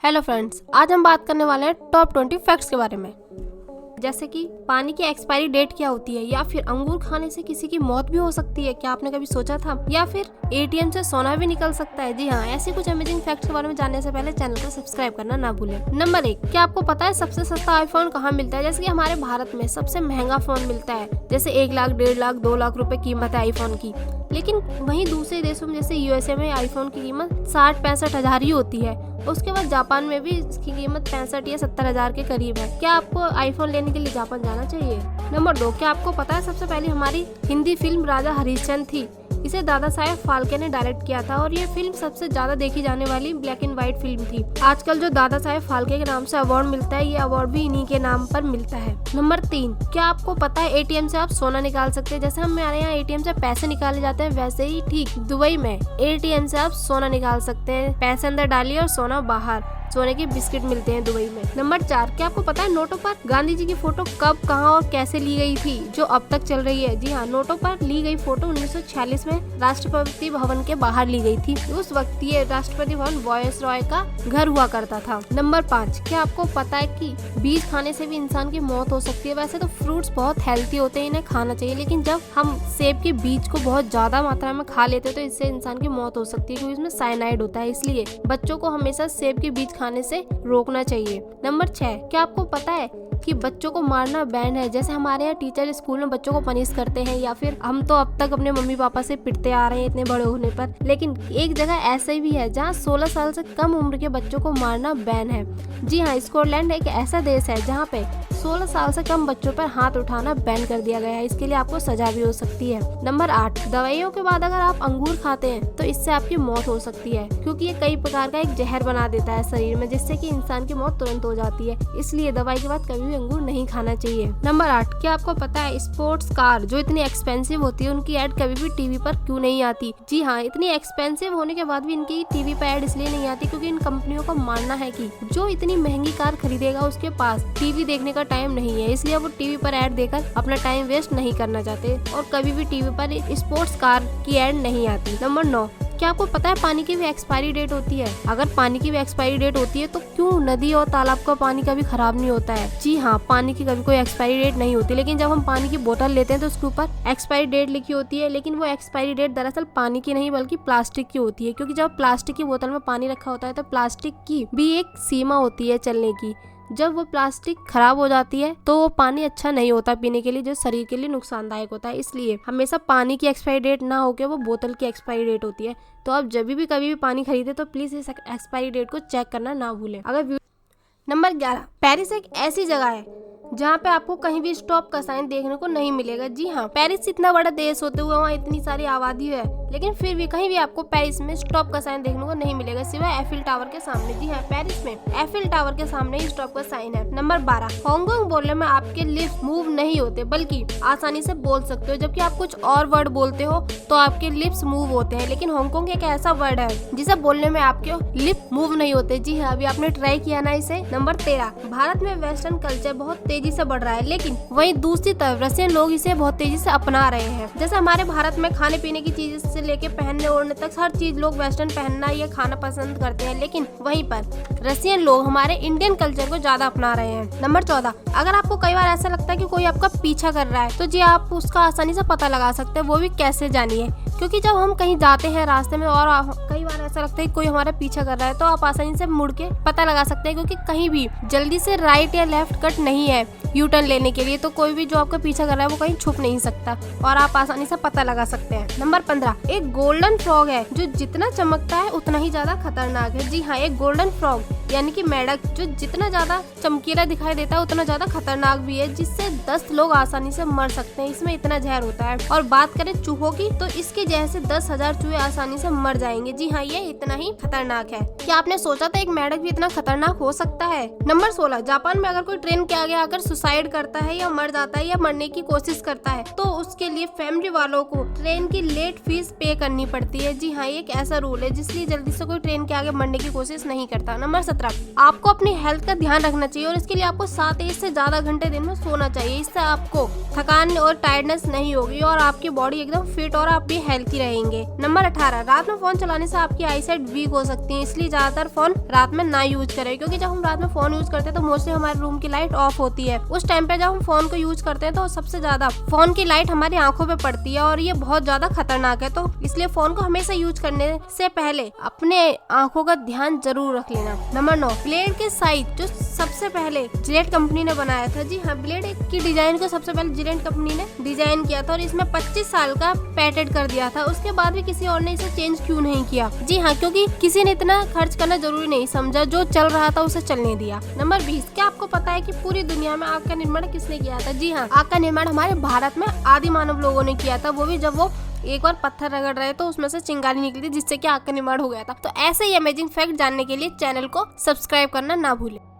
Hello friends, आज हम बात करने वाले हैं टॉप 20 फैक्ट्स के बारे में। जैसे कि पानी की एक्सपायरी डेट क्या होती है, या फिर अंगूर खाने से किसी की मौत भी हो सकती है, क्या आपने कभी सोचा था? या फिर एटीएम से सोना भी निकल सकता है। जी हाँ, ऐसे कुछ अमेजिंग फैक्ट्स के बारे में जानने से पहले चैनल को सब्सक्राइब करना ना भूलें। नंबर 1, क्या आपको पता है सबसे सस्ता आईफोन कहाँ मिलता है? जैसे कि हमारे भारत में सबसे महंगा फोन मिलता है, जैसे 1 लाख, 1.5 लाख, 2 लाख रुपए कीमत है आईफोन की। लेकिन वहीं दूसरे देशों में जैसे यूएसए में आईफोन की कीमत 60-65 हजार ही होती है। उसके बाद जापान में भी इसकी कीमत 65 या 70 हजार के करीब है। क्या आपको आईफोन लेने के लिए जापान जाना चाहिए? नंबर 2, क्या आपको पता है सबसे पहली हमारी हिंदी फिल्म राजा हरिश्चंद्र थी? इसे दादा साहेब फाल्के ने डायरेक्ट किया था और ये फिल्म सबसे ज्यादा देखी जाने वाली ब्लैक एंड व्हाइट फिल्म थी। आजकल जो दादा साहेब फाल्के के नाम से अवार्ड मिलता है, ये अवार्ड भी इन्हीं के नाम पर मिलता है। नंबर 3, क्या आपको पता है एटीएम से आप सोना निकाल सकते हैं? जैसे हमारे यहाँ एटीएम से पैसे निकाले जाते हैं, वैसे ही ठीक दुबई में एटीएम से आप सोना निकाल सकते हैं। पैसे अंदर डालिए और सोना बाहर। सोने के बिस्किट मिलते हैं दुबई में। नंबर 4, क्या आपको पता है नोटों पर गांधी जी की फोटो कब, कहां और कैसे ली गई थी, जो अब तक चल रही है? जी हाँ, नोटों पर ली गई फोटो 1946 में राष्ट्रपति भवन के बाहर ली गई थी। उस वक्त ये राष्ट्रपति भवन वायसरॉय का घर हुआ करता था। नंबर 5, क्या आपको पता है कि बीज खाने से भी इंसान की मौत हो सकती है? वैसे तो फ्रूट्स बहुत हेल्थी होते हैं, इन्हें खाना चाहिए, लेकिन जब हम सेब के बीज को बहुत ज्यादा मात्रा में खा लेते हैं तो इससे इंसान की मौत हो सकती है, क्योंकि इसमें साइनाइड होता है। इसलिए बच्चों को हमेशा सेब के बीज खाने से रोकना चाहिए। नंबर 6, क्या आपको पता है कि बच्चों को मारना बैन है? जैसे हमारे यहाँ टीचर स्कूल में बच्चों को पनिश करते हैं, या फिर हम तो अब तक अपने मम्मी पापा से पिटते आ रहे हैं इतने बड़े होने पर, लेकिन एक जगह ऐसा भी है जहाँ 16 साल से कम उम्र के बच्चों को मारना बैन है। जी हाँ, स्कॉटलैंड एक ऐसा देश है जहाँ पे 16 साल से कम बच्चों पर हाथ उठाना बैन कर दिया गया है। इसके लिए आपको सजा भी हो सकती है। नंबर 8, दवाइयों के बाद अगर आप अंगूर खाते हैं तो इससे आपकी मौत हो सकती है, क्योंकि ये कई प्रकार का एक जहर बना देता है शरीर में, जिससे कि इंसान की मौत तुरंत हो जाती है। इसलिए दवाई के बाद कभी भी अंगूर नहीं खाना चाहिए। नंबर 8, क्या आपको पता है स्पोर्ट्स कार जो इतनी एक्सपेंसिव होती है, उनकी एड कभी भी टीवी पर क्यों नहीं आती? जी हाँ, इतनी एक्सपेंसिव होने के बाद भी इनकी टीवी पर एड इसलिए नहीं आती क्योंकि इन कंपनियों का मानना है कि जो इतनी महंगी कार खरीदेगा उसके पास टीवी देखने का टाइम नहीं है, इसलिए वो टीवी पर ऐड देकर अपना टाइम वेस्ट नहीं करना चाहते और कभी भी टीवी पर स्पोर्ट्स कार की ऐड नहीं आती। नंबर 9, क्या आपको पता है पानी की भी एक्सपायरी डेट होती है? अगर पानी की भी एक्सपायरी डेट होती है तो क्यों नदी और तालाब का पानी कभी खराब नहीं होता है? जी हाँ, पानी की कभी कोई एक्सपायरी डेट नहीं होती, लेकिन जब हम पानी की बोतल लेते हैं तो उसके ऊपर एक्सपायरी डेट लिखी होती है, लेकिन वो एक्सपायरी डेट दरअसल पानी की नहीं बल्कि प्लास्टिक की होती है, क्योंकि जब प्लास्टिक की बोतल में पानी रखा होता है तो प्लास्टिक की भी एक सीमा होती है चलने की। जब वो प्लास्टिक खराब हो जाती है तो वो पानी अच्छा नहीं होता पीने के लिए, जो शरीर के लिए नुकसानदायक होता है। इसलिए हमेशा पानी की एक्सपायरी डेट ना होकर वो बोतल की एक्सपायरी डेट होती है। तो आप जब भी कभी भी पानी खरीदे तो प्लीज इस एक्सपायरी डेट को चेक करना ना भूलें। नंबर 11, पेरिस एक ऐसी जगह है जहाँ पे आपको कहीं भी स्टॉप का साइन देखने को नहीं मिलेगा। जी हाँ, पेरिस इतना बड़ा देश होते हुए वहाँ इतनी सारी आबादी है, लेकिन फिर भी कहीं भी आपको पेरिस में स्टॉप का साइन देखने को नहीं मिलेगा, सिवाय एफिल टावर के सामने। जी हाँ, पेरिस में एफिल टावर के सामने ही स्टॉप का साइन है। नंबर 12, हांगकांग बोलने में आपके लिप्स मूव नहीं होते बल्कि आसानी से बोल सकते हो, जबकि आप कुछ और वर्ड बोलते हो तो आपके लिप्स मूव होते हैं, लेकिन हांगकांग एक ऐसा वर्ड है जिसे बोलने में आपके लिप मूव नहीं होते। जी हाँ, अभी आपने ट्राई किया ना इसे। नंबर 13, भारत में वेस्टर्न कल्चर बहुत तेजी से बढ़ रहा है, लेकिन वहीं दूसरी तरफ रशियन लोग इसे बहुत तेजी से अपना रहे हैं। जैसे हमारे भारत में खाने पीने की चीज से लेके पहनने ओढ़ने तक हर चीज लोग वेस्टर्न पहनना या खाना पसंद करते हैं, लेकिन वहीं पर रशियन लोग हमारे इंडियन कल्चर को ज्यादा अपना रहे हैं। नंबर 14, अगर आपको कई बार ऐसा लगता है कि कोई आपका पीछा कर रहा है तो जी आप उसका आसानी से पता लगा सकते हैं। वो भी कैसे, जानिए। क्योंकि जब हम कहीं जाते हैं रास्ते में और कई बार ऐसा लगता है कि कोई हमारा पीछा कर रहा है, तो आप आसानी से मुड़ के पता लगा सकते हैं, क्योंकि कहीं भी जल्दी से राइट या लेफ्ट कट नहीं है यू टर्न लेने के लिए, तो कोई भी जो आपका पीछा कर रहा है वो कहीं छुप नहीं सकता और आप आसानी से पता लगा सकते हैं। नंबर 15, एक गोल्डन फ्रॉग है जो जितना चमकता है उतना ही ज्यादा खतरनाक है। जी हाँ, एक गोल्डन फ्रॉग यानी कि मेढक जो जितना ज्यादा चमकीला दिखाई देता है उतना ज्यादा खतरनाक भी है, जिससे 10 लोग आसानी से मर सकते हैं। इसमें इतना जहर होता है। और बात करें चूहों की, तो इसके जहर से 10,000 चूहे आसानी से मर जाएंगे। जी हाँ, ये इतना ही खतरनाक है। क्या आपने सोचा था एक मेढक भी इतना खतरनाक हो सकता है? नंबर 16, जापान में अगर कोई ट्रेन के आगे आकर सुसाइड करता है या मर जाता है या मरने की कोशिश करता है तो उसके लिए फैमिली वालों को ट्रेन की लेट फीस पे करनी पड़ती है। जी हाँ, ये एक ऐसा रूल है जिसलिए जल्दी से कोई ट्रेन के आगे मरने की कोशिश नहीं करता। नंबर 17, 17 आपको अपनी हेल्थ का ध्यान रखना चाहिए और इसके लिए आपको 7 से ज्यादा घंटे दिन में सोना चाहिए। इससे आपको थकान और टायर्डनेस नहीं होगी और आपकी बॉडी एकदम फिट और आप भी हेल्थी रहेंगे। नंबर 18 रात में फोन चलाने से आपकी आईसाइट वीक हो सकती है, इसलिए ज्यादातर फोन रात में ना यूज करें, क्योंकि जब हम रात में फोन यूज करते हैं तो मोस्टली हमारे रूम की लाइट ऑफ होती है। उस टाइम पे जब हम फोन को यूज करते हैं तो सबसे ज्यादा फोन की लाइट हमारी आंखों पे पड़ती है और ये बहुत ज्यादा खतरनाक है। तो इसलिए फोन को हमेशा यूज करने से पहले अपने आंखों का ध्यान जरूर रख लेना। नंबर 9 ब्लेड के साइज जो सबसे पहले जिलेट कंपनी ने बनाया था। जी हाँ, ब्लेड की डिजाइन को सबसे पहले जिलेट कंपनी ने डिजाइन किया था और इसमें 25 साल का पेटेंट कर दिया था। उसके बाद भी किसी और ने इसे चेंज क्यों नहीं किया? जी हाँ, क्योंकि किसी ने इतना खर्च करना जरूरी नहीं समझा, जो चल रहा था उसे चलने दिया। नंबर 20 क्या आपको पता है कि पूरी दुनिया में आग का निर्माण किसने किया था? जी हाँ, आग का निर्माण हमारे भारत में आदि मानव लोगों ने किया था, वो भी जब वो एक बार पत्थर रगड़ रहे तो उसमें से चिंगारी निकली थी जिससे कि आग का निर्माण हो गया था। तो ऐसे ही अमेजिंग फैक्ट जानने के लिए चैनल को सब्सक्राइब करना ना भूलें।